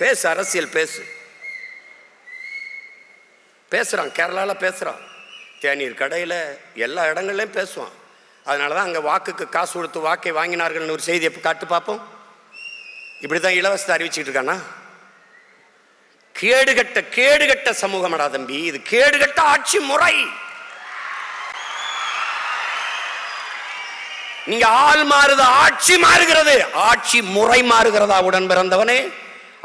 பேசு, அரசியல் பேசு. பேசுகிறான், கேரளாவில் பேசுகிறான், தேநீர் கடையில் எல்லா இடங்கள்லையும் பேசுவான். அதனால தான் அங்கே வாக்குக்கு காசு கொடுத்து வாக்கை வாங்கினார்கள்னு ஒரு செய்தியை காட்டு பார்ப்போம். இப்படி தான் இலவசத்தை அறிவிச்சுட்டு இருக்கானா? கேடுகட்ட சமூகமடா தம்பி, இது கேடுகட்ட ஆட்சி முறை. நீங்க ஆள் மாறுது, ஆட்சி மாறுகிறது. ஆட்சி முறை மாறுகிறதா? உடன் பிறந்தவனே,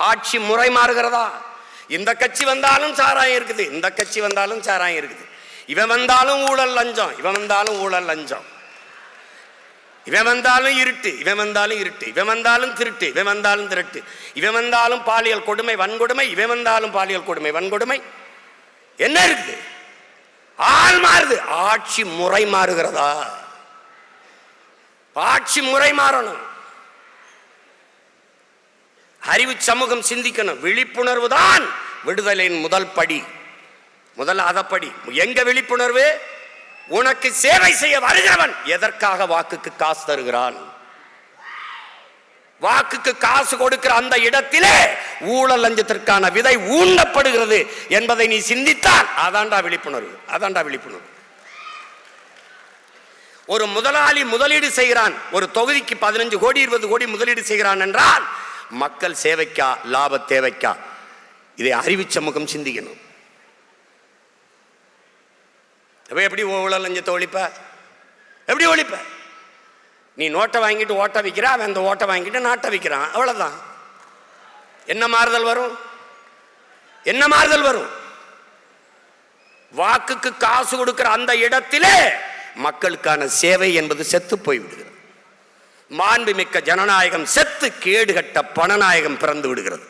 ஆட்சி முறை மாறுகிறதா? இந்த கட்சி வந்தாலும் சாராயம் இருக்குது, இந்த கட்சி வந்தாலும் சாராயம் இருக்குது. இவன் வந்தாலும் ஊழல் லஞ்சம், இவன் வந்தாலும் ஊழல் லஞ்சம். இவன் வந்தாலும் இருட்டு, இவன் வந்தாலும் இருட்டு. இவன் வந்தாலும் திருட்டு, இவன் வந்தாலும் திருட்டு. இவன் வந்தாலும் பாலியல் கொடுமை வன்கொடுமை, இவன் வந்தாலும் பாலியல் கொடுமை வன்கொடுமை. என்ன இருக்குது? ஆள் மாறுது, ஆட்சி முறை மாறுகிறதா? ஆட்சி முறை மாறணும். அறிவு சமூகம் சிந்திக்கணும். விழிப்புணர்வு தான் விடுதலையின் முதல் படி, முதல் அதப்படி. எங்க விழிப்புணர்வு? உனக்கு சேவை செய்ய வருகிறவன் எதற்காக வாக்குக்கு காசு தருகிறான்? வாக்குக்கு காசு கொடுக்கிற அந்த இடத்திலே ஊழல் லஞ்சத்திற்கான விதை ஊண்டப்படுகிறது என்பதை நீ சிந்தித்தால் அதாண்டா விழிப்புணர்வு, அதாண்டா விழிப்புணர்வு. ஒரு முதலாளி முதலீடு செய்கிறான், ஒரு தொகுதிக்கு 15 கோடி 20 கோடி முதலீடு செய்கிறான் என்றால் மக்கள் சேவைக்கா லாப தேவைக்கா? இதை அறிவு சமூகம் சிந்திக்கணும். எப்படி ஊழல் லஞ்சத்தை ஒழிப்ப? எப்படி ஒழிப்ப? நீ நோட்டை வாங்கிட்டு ஓட்ட விற்கிற, அவன் அந்த ஓட்டை வாங்கிட்டு நாட்டை விற்கிறான், அவ்வளவுதான். என்ன மாறுதல் வரும்? என்ன மாறுதல் வரும்? வாக்குக்கு காசு கொடுக்கிற அந்த இடத்திலே மக்களுக்கான சேவை என்பது செத்து போய்விடுகிறது. மாண்புமிக்க ஜனநாயகம் செத்து கேடுகட்ட பணநாயகம் பிறந்து விடுகிறது.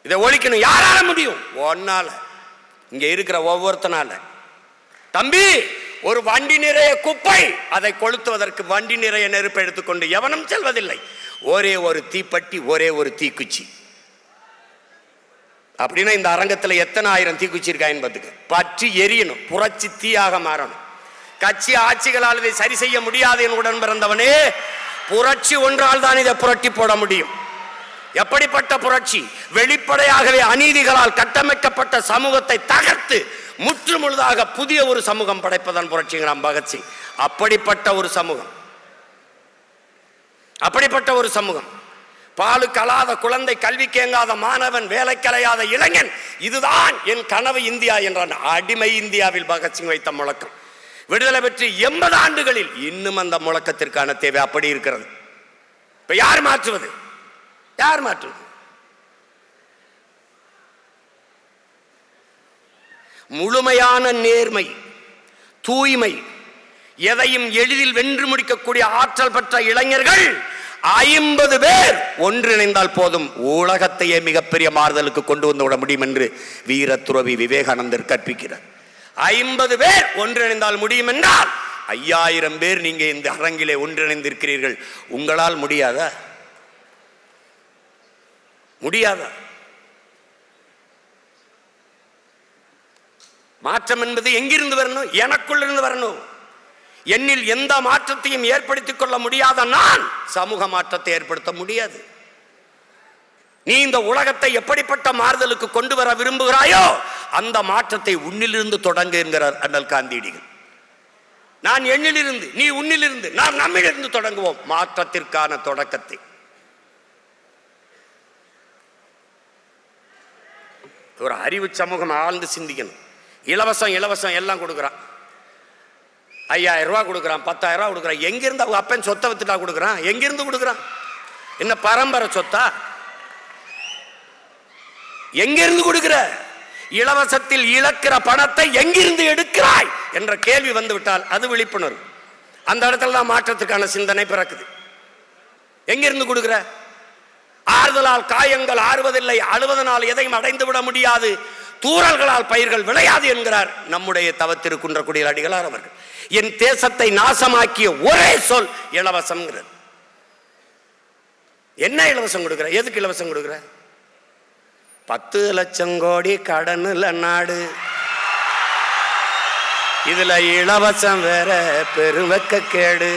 இதை ஒழிக்கணும். யாரால முடியும்? ஒன்னால, இங்க இருக்கிற ஒவ்வொருத்தனால. தம்பி, ஒரு வண்டி நிறைய குப்பை, அதை கொளுத்துவதற்கு வண்டி நிறைய நெருப்பை எடுத்துக்கொண்டு எவனும் செல்வதில்லை. ஒரே ஒரு தீப்பெட்டி, ஒரே ஒரு தீக்குச்சி. அப்படின்னா இந்த அரங்கத்தில் எத்தனை ஆயிரம் தீக்குச்சி இருக்காயின்னு பார்த்துக்க. பற்றி எரியணும், புரட்சி தீயாக மாறணும். கட்சி ஆட்சிகளால் இதை சரி செய்ய முடியாது என் உடன் பிறந்தவனே. புரட்சி ஒன்றால் தான் இதை புரட்டி போட முடியும். எப்படிப்பட்ட புரட்சி? வெளிப்படையாகவே அநீதிகளால் கட்டமைக்கப்பட்ட சமூகத்தை தகர்த்து முற்று முழுதாக புதிய ஒரு சமூகம் படைப்பதான் புரட்சிங்கிறான் பகத்சிங். அப்படிப்பட்ட ஒரு சமூகம், அப்படிப்பட்ட ஒரு சமூகம். பாலு கலாத குழந்தை, கல்வி கேங்காத மாணவன், வேலை கலையாத இளைஞன், இதுதான் என் கனவு இந்தியா என்றான். அடிமை இந்தியாவில் பகத்சிங் வைத்த முழக்கம் விடுதலை பெற்று 80 ஆண்டுகளில் இன்னும் அந்த முழக்கத்திற்கான தேவை அப்படி இருக்கிறது. இப்ப யார் மாற்றுவது? யார் மாற்றுவது? முழுமையான நேர்மை, தூய்மை, எதையும் எளிதில் வென்று முடிக்கக்கூடிய ஆற்றல் பெற்ற இளைஞர்கள் 50 பேர் ஒன்றிணைந்தால் போதும், உலகத்தையே மிகப்பெரிய மாறுதலுக்கு கொண்டு வந்து விட முடியும் என்று வீர துறவி விவேகானந்தர் கற்பிக்கிறார். 50 பேர் ஒன்றிணைந்தால் முடியும் என்றால் 5000 பேர் நீங்க இந்த அரங்கிலே ஒன்றிணைந்திருக்கிறீர்கள். உங்களால் முடியாதா? முடியாதா? மாற்றம் என்பது எங்கிருந்து வரணும்? எனக்குள்ள இருந்து வரணும். என்னில் எந்த மாற்றத்தையும் ஏற்படுத்திக் கொள்ள முடியாத நான் சமூக மாற்றத்தை ஏற்படுத்த முடியாது. நீ இந்த உலகத்தை எப்படிப்பட்ட மாறுதலுக்கு கொண்டு வர விரும்புகிறாயோ அந்த மாற்றத்தை உன்னிலிருந்து தொடங்க என்கிறார் அண்ணல் காந்தியடிகள். நான் என்னிலிருந்து, நீ உன்னிலிருந்து, நாம் நம்மிலிருந்து தொடங்குவோம் மாற்றத்திற்கான தொடக்கத்தை. ஒரு அறிவு சமூகம் ஆழ்ந்து சிந்திக்கணும். இலவசம் இலவசம் எல்லாம் கொடுக்குறான். 5000 ரூபா கொடுக்குறான், 10,000 ரூபா கொடுக்குறான். எங்கிருந்து அவங்க அப்பன் சொத்தை வித்துட்டா கொடுக்குறான்? எங்கிருந்து கொடுக்குறான்? என்ன பரம்பரை சொத்தா? எங்கிருந்து கொடுக்கிற? இலவசத்தில் இழக்கிற பணத்தை எங்கிருந்து எடுக்கிறாய் என்ற கேள்வி வந்துவிட்டால் அது விழிப்புணர்வு. அந்த இடத்துல தான் மாற்றத்துக்கான சிந்தனை பிறக்குது. எங்கிருந்து கொடுக்கிற? ஆறுதலால் காயங்கள் ஆறுவதில்லை, அழுவதனால் எதையும் அடைந்து விட முடியாது, தூறல்களால் பயிர்கள் விளையாது என்கிறார் நம்முடைய தவத்திருக்குன்றக்குடியில் அடிகளார் அவர்கள். என் தேசத்தை நாசமாக்கிய ஒரே சொல் இலவசம். என்ன இலவசம் கொடுக்கிற? எதுக்கு இலவசம் கொடுக்கிற? 10 லட்சம் கோடி கடனுல நாடு, இதுல இலவசம் வேற பெருவெக்க கேடு.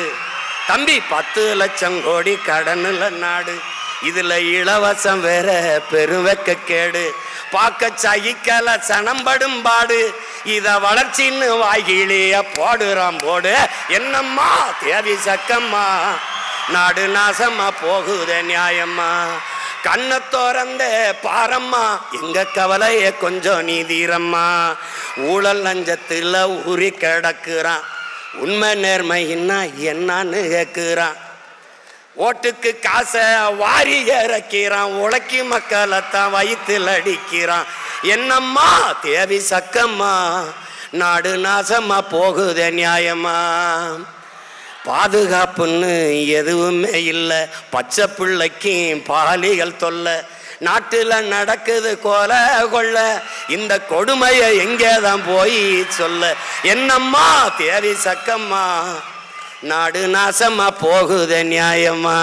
தம்பி, 10 லட்சம் கோடி கடனுல நாடு, இதுல இலவசம் வேற பெருவெக்க கேடு, பார்க்க சகிக்கல சனம்படும் பாடு, இத வளர்ச்சின்னு வாய்கிளிய போடுறான் போடு. என்னம்மா தேவி சக்கம்மா, நாடு நாசமா போகுதே நியாயம்மா, கண்ணை திறந்த பாரம்மா, எங்க கவலைய கொஞ்சம் நீதீரம்மா. ஊழல் லஞ்சத்துல ஊறி கிடக்குறான், உண்மை நேர்மைன்னா என்னன்னு கேட்குறான். ஓட்டுக்கு காசை வாரி இறக்கிறான், உழைக்கி மக்களைத்தான் வயிற்றில் அடிக்கிறான். என்னம்மா தேவி சக்கம்மா, நாடு நாசமா போகுதே நியாயமா. பாதுகாப்புன்னு எதுவுமே இல்லை, பச்சை பிள்ளைக்கும் பாலிகள் தொல்லை, நாட்டில் நடக்குது கொலை கொள்ள, இந்த கொடுமையை எங்கேதான் போய் சொல்ல. என்னம்மா தேவி சக்கம்மா, நாடு நாசமா போகுதே நியாயமா.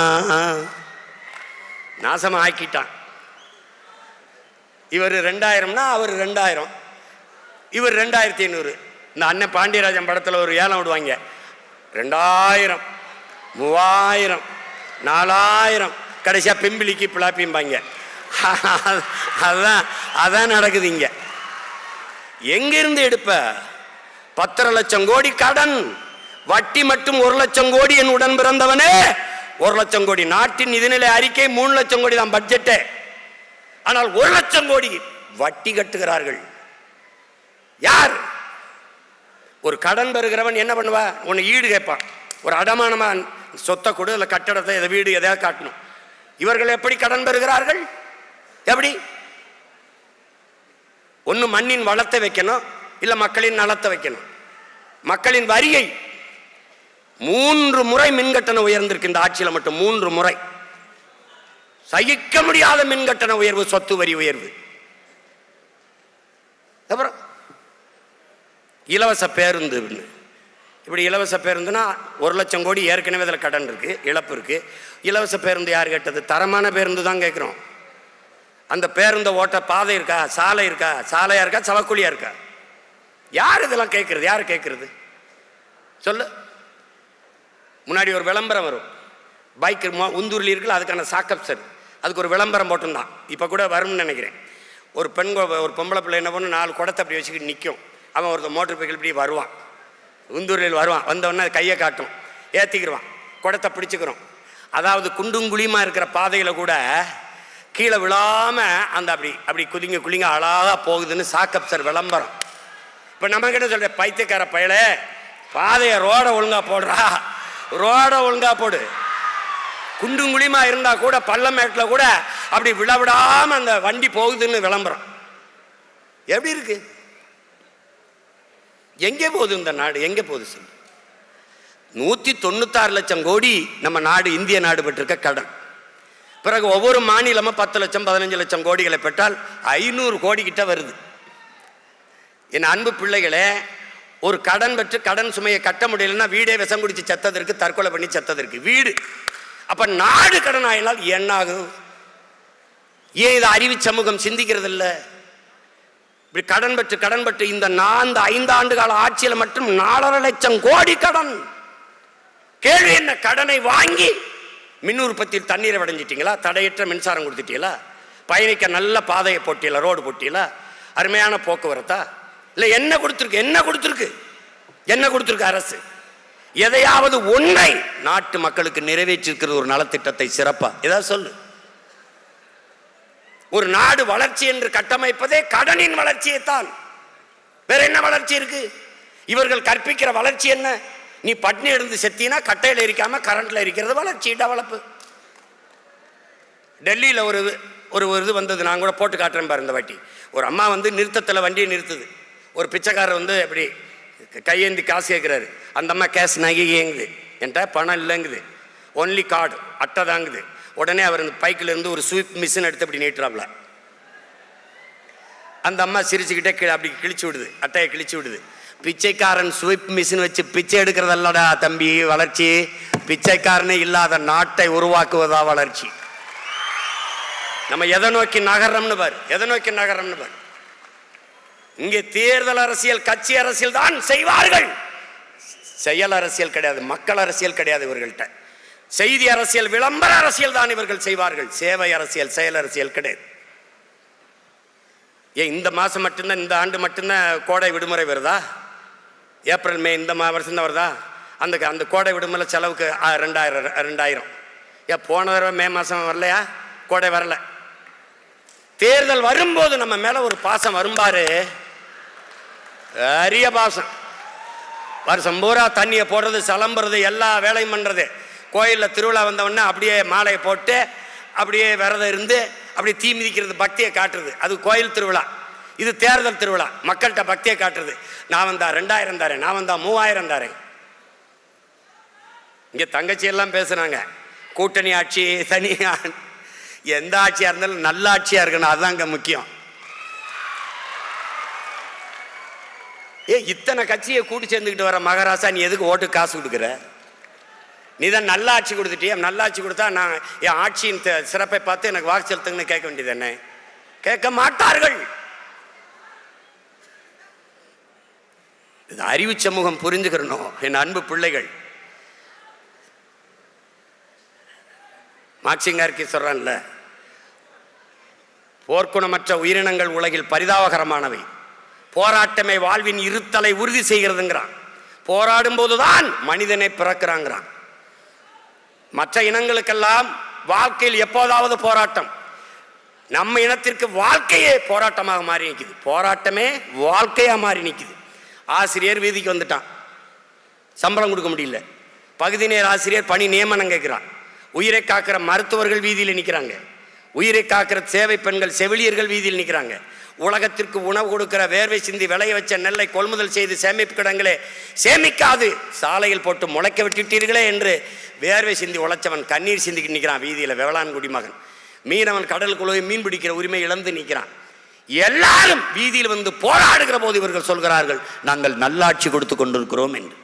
நாசமா ஆக்கிட்டான். இவர் 2000னா அவர் 2000, இவர் 2500. இந்த அண்ணன் பாண்டியராஜன் படத்தில் ஒரு ஏலம் விடுவாங்க, 2000, 3000, 4000, கடைசியா பிம்பிளிக்கு பிளாப்பிம்பாங்க. அதான் நடக்குது இங்க. எங்கிருந்து எடுப்ப? 10 லட்சம் கோடி கடன், வட்டி மட்டும் 1 லட்சம் கோடி. என் உடன் பிறந்தவனே 1 லட்சம் கோடி. நாட்டின் நிதிநிலை அறிக்கை 3 லட்சம் கோடி தான் பட்ஜெட். ஆனால் 1 லட்சம் கோடி வட்டி கட்டுகிறார்கள். யார்? ஒரு கடன் பெறுகிறவன் என்ன பண்ணுவா? உன்னை ஈடு கேட்பான், ஒரு அடமானமா சொத்தை கொடு, இல்லை கட்டடத்தை, எதை வீடு எதையாவது காட்டணும். இவர்கள் எப்படி கடன் பெறுகிறார்கள்? எப்படி? ஒன்று மண்ணின் வளத்தை வைக்கணும், இல்லை மக்களின் நலத்தை வைக்கணும். மக்களின் வரியை 3 முறை மின்கட்டண உயர்ந்திருக்கு இந்த ஆட்சியில் மட்டும். 3 முறை சகிக்க முடியாத மின்கட்டண உயர்வு, சொத்து வரி உயர்வு. அப்புறம் இலவச பேருந்து. இப்படி இலவச பேருந்துனா 1 லட்சம் கோடி ஏற்கனவே அதில் கடன் இருக்கு, இழப்பு இருக்கு. இலவச பேருந்து யார் கேட்டது? தரமான பேருந்து தான் கேட்குறோம். அந்த பேருந்தை ஓட்ட பாதை இருக்கா, சாலை இருக்கா, சாலையா இருக்கா, சவக்குழியா இருக்கா? யார் இதெல்லாம் கேட்கறது? யார் கேட்கறது சொல்லு. முன்னாடி ஒரு விளம்பரம் வரும், பைக் உந்தூர்ல இருக்குல்ல, அதுக்கான சாக்கப் சார், அதுக்கு ஒரு விளம்பரம் போட்டுருந்தான். இப்போ கூட வரும்னு நினைக்கிறேன். ஒரு பொம்பளை பிள்ளை என்ன பண்ணு, 4 குடத்தை அப்படி வச்சுக்கிட்டு நிற்கும். அவன் ஒருத்தர் மோட்டர் சைக்கிள் இப்படி வருவான், உந்தூரில் வருவான். வந்தவொடனே கையை காட்டும், ஏற்றிக்கிடுவான், குடத்தை பிடிச்சிக்கிறோம். அதாவது குண்டும் குழியுமா இருக்கிற பாதையில் கூட கீழே விழாமல் அந்த அப்படி குளிங்க அழகாக போகுதுன்னு சாக்கப் சார் விளம்பரம். இப்போ நம்ம கிட்ட சொல்ற பைத்தியக்கார பயல, பாதையை ரோடை ஒழுங்கா போடுறா, ரோடை ஒழுங்கா போடு. குண்டும் குழியுமா இருந்தால் கூட பள்ளமேட்டில் கூட அப்படி விழாம அந்த வண்டி போகுதுன்னு விளம்பரம். எப்படி இருக்கு? எங்கே போகுது இந்த நாடு? எங்கே போகுது சொல்லு. 196 லட்சம் கோடி நம்ம நாடு, இந்திய நாடு பெற்றிருக்க கடன். பிறகு ஒவ்வொரு மாநிலமும் 10 லட்சம் 15 லட்சம் கோடிகளை பெற்றால் 500 கோடி கிட்ட வருது. என் அன்பு பிள்ளைகளே, ஒரு கடன் பெற்று கடன் சுமையை கட்ட முடியலன்னா வீடே விஷம் குடிச்சு செத்ததற்கு, தற்கொலை பண்ணி செத்ததற்கு வீடு. அப்ப நாடு கடன் ஆயினால் என்ன ஆகும்? ஏன் இதை அறிவு சமூகம் சிந்திக்கிறது இல்லை? இப்படி கடன் பெற்று இந்த 5 ஆண்டு கால ஆட்சியில் மட்டும் 4.5 லட்சம் கோடி கடன். கேள்வி என்ன? கடனை வாங்கி மின் உற்பத்தியில் தண்ணீரை வடைஞ்சிட்டீங்களா? தடையற்ற மின்சாரம் கொடுத்துட்டீங்களா? பயணிக்க நல்ல பாதையை போட்டீங்களா? ரோடு போட்டீங்களா? அருமையான போக்குவரத்தா? இல்லை என்ன கொடுத்துருக்கு? என்ன கொடுத்துருக்கு அரசு? எதையாவது ஒன்றை நாட்டு மக்களுக்கு நிறைவேற்றிருக்கிறது? ஒரு நலத்திட்டத்தை சிறப்பா ஏதாவது சொல்லு. ஒரு நாடு வளர்ச்சி என்று கட்டமைப்பதே கடனின் வளர்ச்சியைத்தான். வேற என்ன வளர்ச்சி இருக்கு? இவர்கள் கற்பிக்கிற வளர்ச்சி என்ன? நீ பட்னி எடுத்து செத்தினா கட்டையில் எரிக்காம கரண்ட்ல எரிக்கிறது வளர்ச்சி, டெவலப்பு. டெல்லியில் ஒரு இது வந்தது, நான் கூட போட்டு காட்டுறேன் பாரு இந்த வாட்டி. ஒரு அம்மா நிறுத்தத்தில் வண்டியை நிறுத்துது. ஒரு பிச்சைக்காரர் அப்படி கையேந்தி காசு கேட்குறாரு. அந்த அம்மா கேஷ் நகைங்குது, என்கிட்ட பணம் இல்லைங்குது, ஒன்லி கார்டு, அட்டை தாங்குது. உடனே அவர் இந்த பைக்கில் இருந்து ஒரு ஸ்வீப் மிஷின் எடுத்து அப்படி நீட்டுறாப்ல. அந்த அம்மா சிரிச்சுக்கிட்டே கீழே அப்படி கிழிச்சு விடுது, அட்டையை கிழிச்சு விடுது. பிச்சைக்காரன் ஸ்வீப் மிஷின் வச்சு பிச்சை எடுக்கிறதல்லடா தம்பி வளர்ச்சி, பிச்சைக்காரனே இல்லாத நாட்டை உருவாக்குவதா வளர்ச்சி. நம்ம எதை நோக்கி நகரம்னு பாரு, எதை நோக்கி நகரம்னு பாரு. இங்கே தேர்தல் அரசியல், கட்சி அரசியல் தான் செய்வார்கள், செயல் அரசியல் கிடையாது, மக்கள் அரசியல் கிடையாது இவர்கள்ட்ட. செய்தி அரசியல், விளம்பர அரசியல் தான் இவர்கள் செய்வார்கள். சேவை அரசியல், செயல் அரசியல் கிடையாது. ஏன் இந்த மாதம் மட்டும்தான், இந்த ஆண்டு மட்டும்தான் கோடை விடுமுறை வருதா? ஏப்ரல் மே இந்த வருஷம் தான் வருதா? அந்த கோடை விடுமுறை செலவுக்கு 2000. ஏன் போன தடவை மே மாதம் வரலையா? கோடை வரல. தேர்தல் வரும்போது நம்ம மேலே ஒரு பாசம் வரும்பாரு, அரிய பாசம். வருஷம் பூரா தண்ணியை போடுறது, சலம்புறது, எல்லா வேலையும் பண்ணுறது. கோயிலில் திருவிழா வந்தவொடனே அப்படியே மாலையை போட்டு அப்படியே விரதம் இருந்து அப்படி தீ மிதிக்கிறது, பக்தியை காட்டுறது. அது கோயில் திருவிழா. இது தேர்தல் திருவிழா, மக்கள்கிட்ட பக்தியை காட்டுறது. நான் வந்தா 2000 தரேன், நான் வந்தா 3000 தரேன். இங்கே தங்கச்சி எல்லாம் பேசுனாங்க, கூட்டணி ஆட்சி, தனி எந்த ஆட்சியாக இருந்தாலும் நல்ல ஆட்சியாக இருக்கணும், அதுதான் இங்கே முக்கியம். இத்தனை கட்சியை கூட்டி சேர்ந்துக்கிட்டு வர மகாராசா, நீ எதுக்கு ஓட்டு காசு கொடுக்குற? நீ தான் நல்ல ஆட்சி கொடுத்துட்டியே. நல்ல ஆட்சி கொடுத்தா நான் என் ஆட்சியின் சிறப்பை பார்த்து எனக்கு வாக்கு செலுத்துங்கன்னு கேட்க வேண்டியது என்ன? கேட்க மாட்டார்கள். இது அறிவு சமூகம் புரிஞ்சுக்கிறணும். என் அன்பு பிள்ளைகள், மார்க்சிங்கார்கி சொல்றான்ல, போர்க்குணமற்ற உயிரினங்கள் உலகில் பரிதாபகரமானவை, போராட்டமே வாழ்வின் இருத்தலை உறுதி செய்கிறதுங்கிறான். போராடும் போதுதான் மனிதனை பிறக்கிறாங்கிறான். மற்ற இனங்களுக்கெல்லாம் வாழ்க்கையில் எப்போதாவது போராட்டம், நம்ம இனத்திற்கு வாழ்க்கையே போராட்டமாக மாறி நிற்குது. போராட்டமே வாழ்க்கையா மாறி நிற்குது. ஆசிரியர் வீதிக்கு வந்துட்டான், சம்பளம் கொடுக்க முடியல. பகுதி நேர ஆசிரியர் பணி நியமனம் கேட்கிறான். உயிரை காக்கிற மருத்துவர்கள் வீதியில் நிற்கிறாங்க. உயிரை காக்கிற சேவை பெண்கள், செவிலியர்கள் வீதியில் நிற்கிறாங்க. உலகத்திற்கு உணவு கொடுக்கிற வேர்வை சிந்தி விளைய வச்ச நெல்லை கொள்முதல் செய்து சேமிப்பு கிடங்களே சேமிக்காது சாலையில் போட்டு முளைக்க விட்டுட்டீர்களே என்று வேர்வை சிந்தி உழைச்சவன் கண்ணீர் சிந்திக்கு நிற்கிறான் வீதியில். வேளாண்குடி மகன் மீனவன் கடலுக்குள்ளே மீன் பிடிக்கிற உரிமை இழந்து நிற்கிறான். எல்லாரும் வீதியில் வந்து போராடுகிற போது இவர்கள் சொல்கிறார்கள், நாங்கள் நல்லாட்சி கொடுத்து கொண்டிருக்கிறோம் என்று.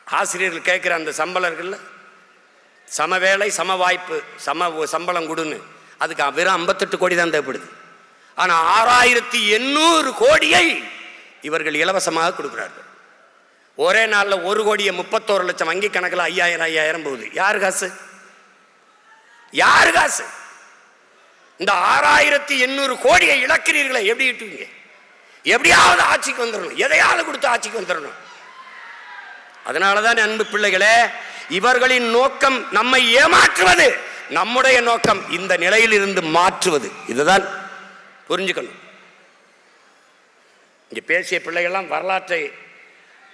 ஆசிரியர்கள் கேட்கிற அந்த சம்பளர்கள் சம வேலை, சம வாய்ப்பு, சம்பளம் கொடுன்னு, அதுக்கு வெறும் 58 கோடி தான் தேவைப்படுது. ஆனால் 6800 கோடியை இவர்கள் இலவசமாக கொடுக்கிறார்கள். ஒரே நாளில் 1 கோடியே 31 லட்சம், வங்கி கணக்கில் 5000 போகுது. யாரு காசு? யாரு காசு? இந்த 6800 கோடியை இழக்கிறீர்களே, எப்படி இட்டுவீங்க? எப்படியாவது ஆட்சிக்கு வந்துடணும், எதையாவது கொடுத்து ஆட்சிக்கு வந்துடணும். அதனாலதான் அன்பு பிள்ளைகளே, இவர்களின் நோக்கம் நம்மை ஏமாற்றுவது, நம்முடைய நோக்கம் இந்த நிலையில் இருந்து மாற்றுவது. இதுதான் புரிஞ்சுக்கணும். இங்கே பேசிய பிள்ளைகள்லாம்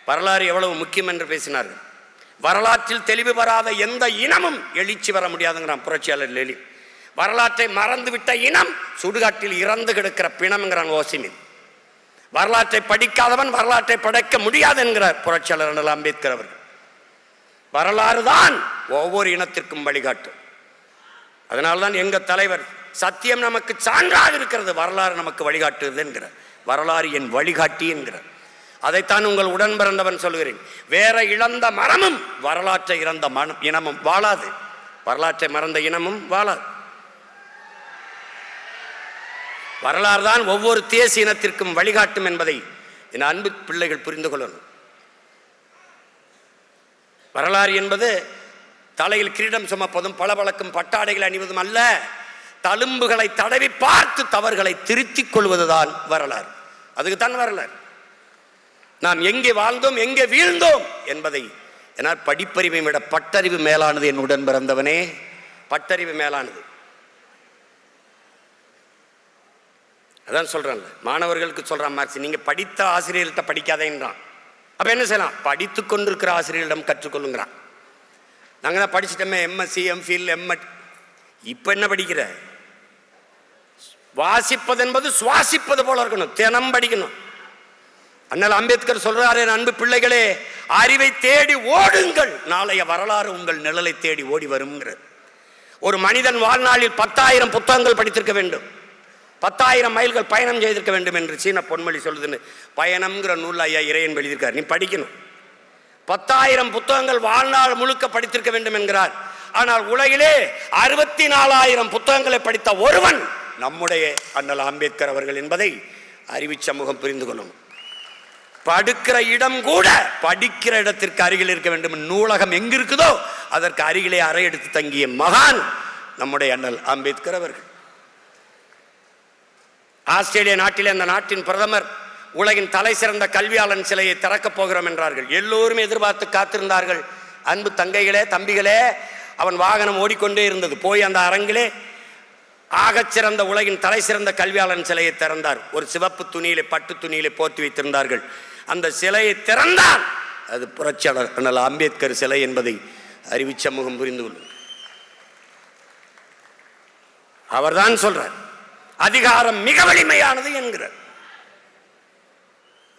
வரலாறு எவ்வளவு முக்கியம் என்று பேசினார்கள். வரலாற்றில் தெளிவு வராத எந்த இனமும் எழுச்சி வர முடியாதுங்கிறான் புரட்சியாளர் லெனின். வரலாற்றை மறந்துவிட்ட இனம் சுடுகாட்டில் இறந்து கிடக்கிற பிணம்ங்கிறான் ஓசிமின். வரலாற்றை படிக்காதவன் வரலாற்றை படைக்க முடியாது என்கிறார் புரட்சியாளர் அண்ணல் அம்பேத்கர் அவர்கள். வரலாறு தான் ஒவ்வொரு இனத்திற்கும் வழிகாட்டு. அதனால்தான் எங்க தலைவர், சத்தியம் நமக்கு சான்றாக இருக்கிறது, வரலாறு நமக்கு வழிகாட்டுது என்கிறார். வரலாறு என் வழிகாட்டி என்கிறார். அதைத்தான் உங்கள் உடன் பிறந்தவன் சொல்கிறேன். வேற இழந்த மரமும் வரலாற்றை இறந்த இனமும் வாழாது, வரலாற்றை மறந்த இனமும் வாழாது. வரலாறு தான் ஒவ்வொரு தேசிய இனத்திற்கும் வழிகாட்டும் என்பதை என் அன்பு பிள்ளைகள் புரிந்து கொள்ளணும். வரலாறு என்பது தலையில் கிரீடம் சுமப்பதும் பளபளக்கும் பட்டாடைகள் அணிவதும் அல்ல, தழும்புகளை தடவி பார்த்து தவறுகளை திருத்திக் கொள்வதுதான் வரலாறு. அதுக்குத்தான் வரலாறு. நாம் எங்கே வாழ்ந்தோம், எங்கே வீழ்ந்தோம் என்பதை. ஏன்னா படிப்பறிவை விட பட்டறிவு மேலானது. என் உடன் பிறந்தவனே, பட்டறிவு மேலானது. அதான் சொல்றான்ல, மாணவர்களுக்கு சொல்றான் மார்க்ஸ், நீங்க படித்த ஆசிரியர்கிட்ட படிக்காதேன்றான். அப்ப என்ன செய்யலாம்? படித்து கொண்டிருக்கிற ஆசிரியரிடம் கற்றுக்கொள்ளுங்கிறான். நாங்க தான் படிச்சுட்டோமே, எம்எஸ்சி, எம்ஃபில், எம்எட். இப்ப என்ன படிக்கிற? வாசிப்பது என்பது சுவாசிப்பது போல இருக்கணும், தினம் படிக்கணும். அண்ணல் அம்பேத்கர் சொல்றாரு, அன்பு பிள்ளைகளே, அறிவை தேடி ஓடுங்கள், நாளைய வரலாறு உங்கள் நிழலை தேடி ஓடி வரும்ங்கிறது. ஒரு மனிதன் வாழ்நாளில் 10,000 புத்தகங்கள் படித்திருக்க வேண்டும், 10,000 மைல்கள் பயணம் செய்திருக்க வேண்டும் என்று சீன பொன்மொழி சொல்லுதுன்னு பயணம்ங்கிற நூல் ஐயா இறையன் எழுதியிருக்கார். நீ படிக்கணும். 10,000 புத்தகங்கள் வாழ்நாள் முழுக்க படித்திருக்க வேண்டும் என்கிறார். ஆனால் உலகிலே 64,000 புத்தகங்களை படித்த ஒருவன் நம்முடைய அண்ணல் அம்பேத்கர் அவர்கள் என்பதை அறிவு சமூகம் புரிந்து கொள்ளணும். படுக்கிற இடம் கூட படிக்கிற இடத்திற்கு அருகில் இருக்க வேண்டும். நூலகம் எங்கு இருக்குதோ அதற்கு அருகிலே அறை எடுத்து தங்கிய மகான் நம்முடைய அண்ணல் அம்பேத்கர் அவர்கள். ஆஸ்திரேலிய நாட்டிலே அந்த நாட்டின் பிரதமர் உலகின் தலை சிறந்த கல்வியாளன் சிலையை திறக்கப் போகிறோம் என்றார்கள். எல்லோரும் எதிர்பார்த்து காத்திருந்தார்கள். அன்பு தங்கைகளே, தம்பிகளே, அவன் வாகனம் ஓடிக்கொண்டே இருந்தது. போய் அந்த அரங்கிலே ஆகச்சிறந்த உலகின் தலை சிறந்த கல்வியாளன் சிலையை திறந்தார். ஒரு சிவப்பு துணியிலே, பட்டு துணியிலே போர்த்தி வைத்திருந்தார்கள். அந்த சிலையை திறந்தான். அது புரட்சியாளர் அண்ணல் அம்பேத்கர் சிலை என்பதை அறிவு சமூகம் புரிந்து கொள்ளும். அவர்தான் சொல்றார், அதிகாரம் மிக வலிமையானது என்கிறார்.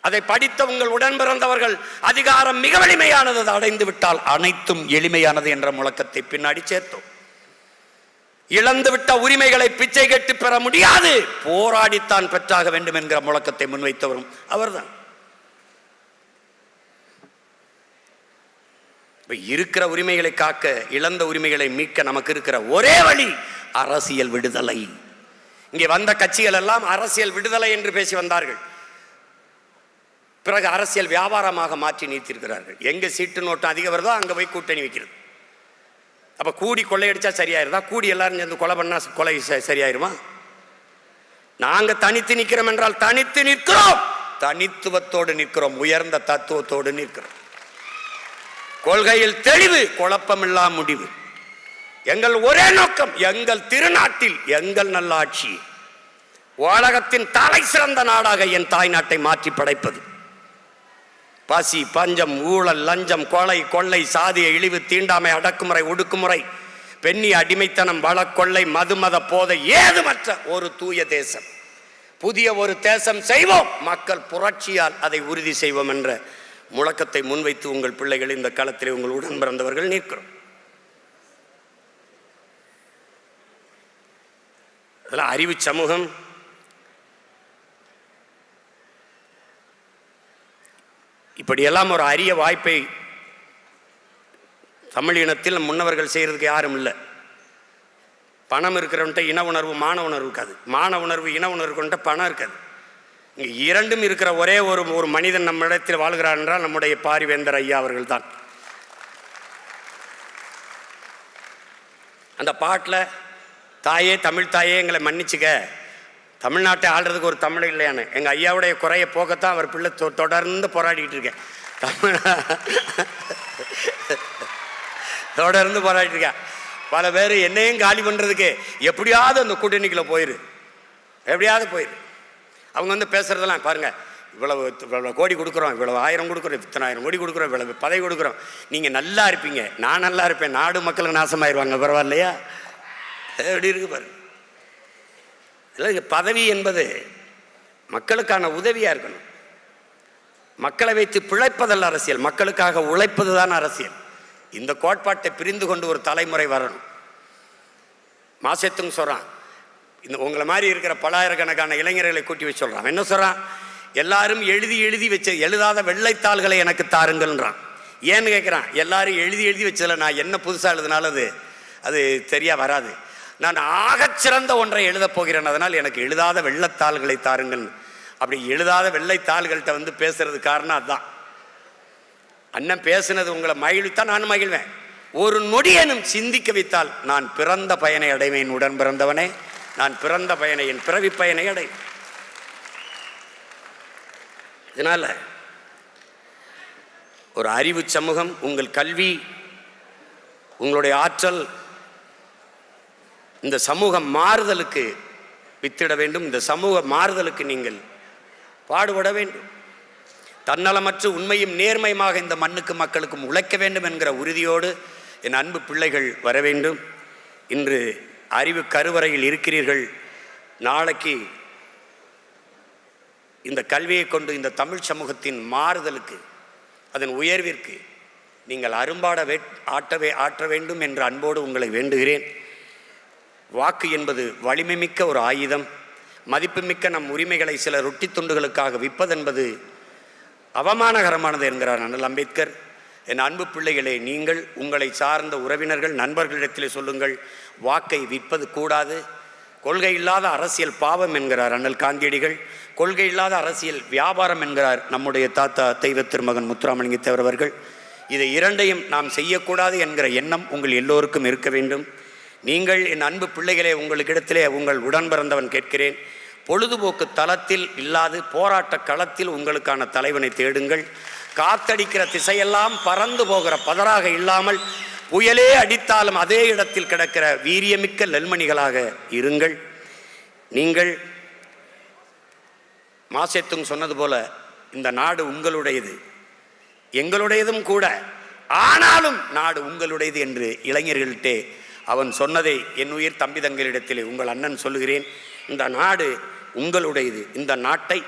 அதை படித்த உங்கள் உடன் பிறந்தவர்கள் அதிகாரம் மிக வலிமையானது, அடைந்து விட்டால் அனைத்தும் எளிமையானது என்ற முழக்கத்தை பின்னாடி சேர்த்தோம். இழந்துவிட்ட உரிமைகளை பிச்சை கேட்டு பெற முடியாது, போராடித்தான் பெற்றாக வேண்டும் என்கிற முழக்கத்தை முன்வைத்தவரும் அவர்தான். இருக்கிற உரிமைகளை காக்க, இழந்த உரிமைகளை மீட்க நமக்கு இருக்கிற ஒரே வழி அரசியல் விடுதலை. இங்கே வந்த கட்சிகள் எல்லாம் அரசியல் விடுதலை என்று பேசி வந்தார்கள். பிறகு அரசியல் வியாபாரமாக மாற்றி நீத்திருக்கிறார்கள். எங்க சீட்டு நோட்டம் அதிகம் வருதோ அங்க போய் கூட்டணி வைக்கிறது. அப்ப கூடி கொள்ளையடிச்சா சரியாயிருதா? கூடி எல்லாரும் சேர்ந்து கொலை பண்ணா கொலை சரியாயிருமா? நாங்க தனித்து நிற்கிறோம் என்றால் தனித்து நிற்கிறோம், தனித்துவத்தோடு நிற்கிறோம், உயர்ந்த தத்துவத்தோடு நிற்கிறோம். கொள்கையில் தெளிவு, குழப்பமில்லா முடிவு. எங்கள் ஒரே நோக்கம், எங்கள் திருநாட்டில் எங்கள் நல்லாட்சி, உலகத்தின் தலை சிறந்த நாடாக என் தாய் நாட்டை மாற்றி படைப்பது. பசி, பஞ்சம், ஊழல், லஞ்சம், கொலை, கொள்ளை, சாதிய இழிவு, தீண்டாமை, அடக்குமுறை, ஒடுக்குமுறை, பெண்ணி அடிமைத்தனம், வளக்கொள்ளை, மதுமத போதை ஏதுமற்ற ஒரு தூய தேசம், புதிய ஒரு தேசம் செய்வோம், மக்கள் புரட்சியால் அதை உறுதி செய்வோம் என்ற முழக்கத்தை முன்வைத்து உங்கள் பிள்ளைகள் இந்த களத்திலே உங்கள் உடன் பிறந்தவர்கள் நிற்கிறோம். அதெல்லாம் அறிவு சமூகம் இப்படியெல்லாம் ஒரு அரிய வாய்ப்பை தமிழ் இனத்தில் முன்னவர்கள் செய்கிறதுக்கு யாரும் இல்லை. பணம் இருக்கிறவன்ட்ட இன உணர்வு, மான உணர்வு இருக்காது. மான உணர்வு, இன உணர்வு கொண்ட பணம் இருக்காது. இங்கே இரண்டும் இருக்கிற ஒரே ஒரு மனிதன் நம்மிடத்தில் வாழ்கிறார் என்றால் நம்முடைய பாரிவேந்தர் ஐயா அவர்கள் தான். அந்த பாட்டில் தாயே, தமிழ் தாயே எங்களை மன்னிச்சுக்க, தமிழ்நாட்டை ஆள்றதுக்கு ஒரு தமிழ் இல்லையான்னு எங்கள் ஐயாவுடைய குறையை போக்கத்தான் அவர் பிள்ளை தொடர்ந்து போராடிக்கிட்டு இருக்கேன். தொடர்ந்து போராடிட்டு இருக்கேன். பல பேர் என்னையும் காலி பண்ணுறதுக்கு எப்படியாவது அந்த கூட்டணிக்குள்ள போயிரு, எப்படியாவது போயிரு. அவங்க வந்து பேசுறதெல்லாம் பாருங்க, இவ்வளவு கோடி கொடுக்குறோம், இவ்வளவு ஆயிரம் கொடுக்குறோம், இத்தனை ஆயிரம் கோடி கொடுக்குறோம், இவ்வளவு பதவி கொடுக்குறோம், நீங்கள் நல்லா இருப்பீங்க, நான் நல்லா இருப்பேன், நாடு மக்களுக்கு நாசமாயிருவாங்க, பரவாயில்லையா? எப்படி இருக்கு பாருங்க. இல்லை, பதவி என்பது மக்களுக்கான உதவியாக இருக்கணும். மக்களை வைத்து பிழைப்பதல்ல அரசியல், மக்களுக்காக உழைப்பது தான் அரசியல். இந்த கோட்பாட்டை பிரிந்து கொண்டு ஒரு தலைமுறை வரணும். மாசத்துங்க சொல்கிறான், இந்த உங்களை மாதிரி இருக்கிற பலாயிரக்கணக்கான இளைஞர்களை கூட்டி வச்சு சொல்கிறான். என்ன சொல்கிறான்? எல்லாரும் எழுதி எழுதி வச்ச எழுதாத வெள்ளைத்தாள்களை எனக்கு தாருங்கள்ன்றான். ஏன்னு கேட்குறான். எல்லாரும் எழுதி எழுதி வச்சதில் நான் என்ன புதுசாக எழுதினாலும் அது சரியாக வராது. நான் ஆகச்சிறந்த ஒன்றை எழுதப் போகிறேன், அதனால் எனக்கு எழுதாத வெள்ளைத்தாள்களை தாருங்கள். அப்படி எழுதாத வெள்ளைத்தாள்கள்கிட்ட வந்து பேசுறது காரணம் அதுதான். அண்ணன் பேசுனது உங்களை மகிழ்வித்தான் நான் மகிழ்வேன். ஒரு நொடியனும் சிந்திக்க வைத்தால் நான் பிறந்த பயனை அடைவேன். உடன் பிறந்தவனே, நான் பிறந்த பயனை, என் பிறவி பயனை அடை. இதனால ஒரு அறிவு சமூகம், உங்கள் கல்வி, உங்களுடைய ஆற்றல் இந்த சமூக மாறுதலுக்கு வித்திட வேண்டும். இந்த சமூக மாறுதலுக்கு நீங்கள் பாடுபட வேண்டும். தன்னலமற்று உண்மையும் நேர்மையுமாக இந்த மண்ணுக்கு மக்களுக்கும் உழைக்க வேண்டும் என்கிற உறுதியோடு என் அன்பு பிள்ளைகள் வர வேண்டும். இன்று அறிவு கருவறையில் இருக்கிறீர்கள். நாளைக்கு இந்த கல்வியை கொண்டு இந்த தமிழ் சமூகத்தின் மாறுதலுக்கு, அதன் உயர்விற்கு நீங்கள் அரும்பாட ஆற்ற வேண்டும் என்ற அன்போடு உங்களை வேண்டுகிறேன். வாக்கு என்பது வலிமை மிக்க ஒரு ஆயுதம். மதிப்புமிக்க நம் உரிமைகளை சில ரொட்டி துண்டுகளுக்காக விற்பதென்பது அவமானகரமானது என்கிறார் அண்ணல் அம்பேத்கர். என் அன்பு பிள்ளைகளே, நீங்கள் உங்களை சார்ந்த உறவினர்கள், நண்பர்களிடத்திலே சொல்லுங்கள், வாக்கை விற்பது கூடாது. கொள்கை இல்லாத அரசியல் பாவம் என்கிறார் அண்ணல் காந்தியடிகள். கொள்கை இல்லாத அரசியல் வியாபாரம் என்கிறார் நம்முடைய தாத்தா தெய்வ திருமகன் முத்துராமலிங்க தேவர் அவர்கள். இதை இரண்டையும் நாம் செய்யக்கூடாது என்கிற எண்ணம் உங்கள் எல்லோருக்கும் இருக்க வேண்டும். நீங்கள் என் அன்பு பிள்ளைகளே, உங்களுக்கிடத்திலே உங்கள் உடன் பிறந்தவன் கேட்கிறேன், பொழுதுபோக்கு தளத்தில் இல்லாது போராட்ட களத்தில் உங்களுக்கான தலைவனை தேடுங்கள். காத்தடிக்கிற திசையெல்லாம் பறந்து போகிற பதறாக இல்லாமல் புயலே அடித்தாலும் அதே இடத்தில் கிடக்கிற வீரியமிக்க நெல்மணிகளாக இருங்கள். நீங்கள் மாசேத்துங் சொன்னது போல இந்த நாடு உங்களுடையது, எங்களுடையதும் கூட, ஆனாலும் நாடு உங்களுடையது என்று இளைஞர்கள்டே அவன் சொன்னதை என் உயிர் தம்பி தங்களிடத்திலே உங்கள் அண்ணன் சொல்லுகிறேன். இந்த நாடு உங்களுடையது. இந்த நாட்டை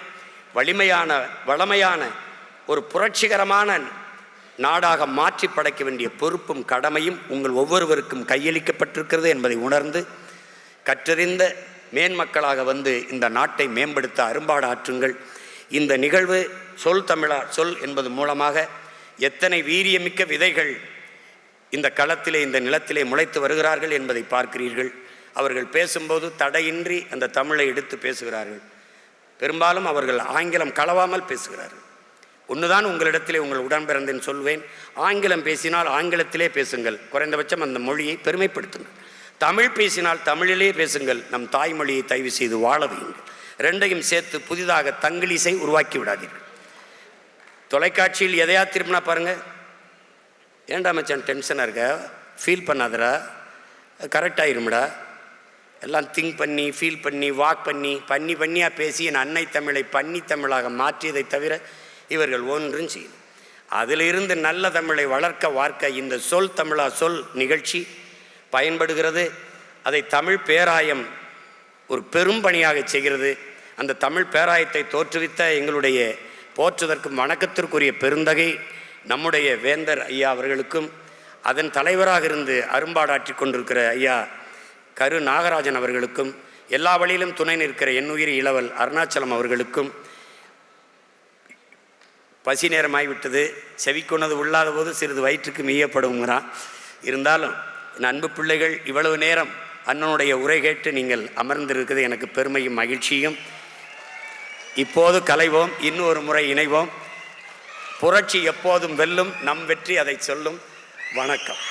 வளமையான ஒரு புரட்சிகரமான நாடாக மாற்றி படைக்க வேண்டிய பொறுப்பும் கடமையும் உங்கள் ஒவ்வொருவருக்கும் கையளிக்கப்பட்டிருக்கிறது என்பதை உணர்ந்து கற்றறிந்த மேன்மக்களாக வந்து இந்த நாட்டை மேம்படுத்த அரும்பாடு ஆற்றுங்கள். இந்த நிகழ்வு சொல் தமிழா சொல் என்பது மூலமாக எத்தனை வீரியமிக்க விதைகள் இந்த களத்திலே இந்த நிலத்திலே முளைத்து வருகிறார்கள் என்பதை பார்க்கிறீர்கள். அவர்கள் பேசும்போது தடையின்றி அந்த தமிழை எடுத்து பேசுகிறார்கள். பெரும்பாலும் அவர்கள் ஆங்கிலம் கலவாமல் பேசுகிறார்கள். ஒன்றுதான் உங்களிடத்திலே உங்கள் உடன் பிறந்தேன் சொல்வேன், ஆங்கிலம் பேசினால் ஆங்கிலத்திலே பேசுங்கள், குறைந்தபட்சம் அந்த மொழியை பெருமைப்படுத்துங்கள். தமிழ் பேசினால் தமிழிலே பேசுங்கள், நம் தாய்மொழியை தயவு செய்து வாழ வையுங்கள். ரெண்டையும் சேர்த்து புதிதாக தங்கிலீசை உருவாக்கி விடாதீர்கள். தொலைக்காட்சியில் எதையா திரும்பினா பாருங்கள், ஏன்டா மச்சான் டென்ஷனாக இருக்க, ஃபீல் பண்ணாதடா, கரெக்டாகிரும்டா, எல்லாம் திங்க் பண்ணி ஃபீல் பண்ணி வாக் பண்ணியாக பேசி என் அன்னை தமிழை பன்னி தமிழாக மாற்றியதை தவிர இவர்கள் ஒன்றும் செய்யணும். அதிலிருந்து நல்ல தமிழை வளர்க்க வார்க்க இந்த சொல் தமிழா சொல் நிகழ்ச்சி பயன்படுகிறது. அதை தமிழ் பேராயம் ஒரு பெரும் பணியாக செய்கிறது. அந்த தமிழ் பேராயத்தை தோற்றுவித்த எங்களுடைய போற்றுதற்கும் வணக்கத்திற்குரிய பெருந்தகை நம்முடைய வேந்தர் ஐயா அவர்களுக்கும், அதன் தலைவராக இருந்து அரும்பாடாற்றி கொண்டிருக்கிற ஐயா கரு நாகராஜன் அவர்களுக்கும், எல்லா வழியிலும் துணை நிற்கிற என்னுயிர் இளவல் அருணாச்சலம் அவர்களுக்கும், பசி நேரமாகிவிட்டது, செவிக்கொண்டது உள்ளாத போது சிறிது வயிற்றுக்கு மீயப்படுங்கிறான். இருந்தாலும் என் அன்பு பிள்ளைகள் இவ்வளவு நேரம் அண்ணனுடைய உரை கேட்டு நீங்கள் அமர்ந்திருக்கிறது எனக்கு பெருமையும் மகிழ்ச்சியும். இப்போது கலைவோம், இன்னொரு முறை இணைவோம். புரட்சி எப்போதும் வெல்லும், நம் வெற்றி அதை சொல்லும். வணக்கம்.